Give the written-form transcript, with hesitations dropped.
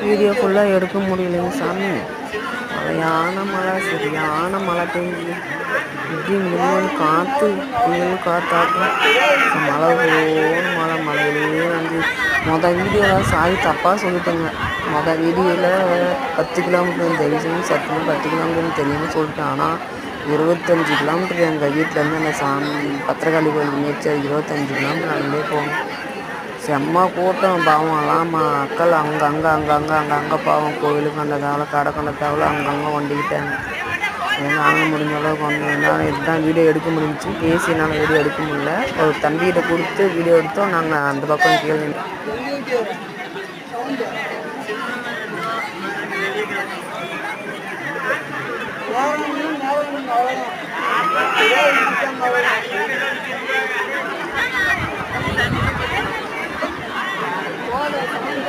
Video ஃபுல்லாக எடுக்க முடியலைங்க சாமி. மழையான மழை, சரியான மழை பெஞ்சு இப்படி மின்னல் காற்று, புயல் காற்றாட்டம் மழை போன மழை. மழையிலேயே வந்து வீடியோவில் சாய் தப்பாக சொல்லிட்டேங்க. வீடியோவில் 10 கிலோமீட்டர் தயவுசெய்து சத்தியமாக 10 கிலோமீட்டர்னு தெரியாமல் சொல்லிட்டேன். ஆனால் 25 கிலோமீட்டர் எங்கள் வீட்டிலேருந்து அந்த சாமி பத்திரகாளி கோயில் நேச்சர் 25 கிலோமீட்டர் நடந்தே போகணும். செம்ம கூட்டம் பாவம் எல்லாம் மக்கள் அங்கே பாவம் கோவிலுக்கு அந்த தேவை கடை கொண்ட தேவை அங்கங்கே ஒண்டிக்கிட்டாங்க. நாங்கள் முடிஞ்ச அளவுக்கு வந்து என்னால் இதுதான் வீடியோ எடுக்க முடிஞ்சிச்சு. பேசி என்னால் வீடியோ எடுக்க முடியல. ஒரு தம்பிகிட்ட கொடுத்து வீடியோ எடுத்தோம். நாங்கள் அந்த பக்கம் கீழே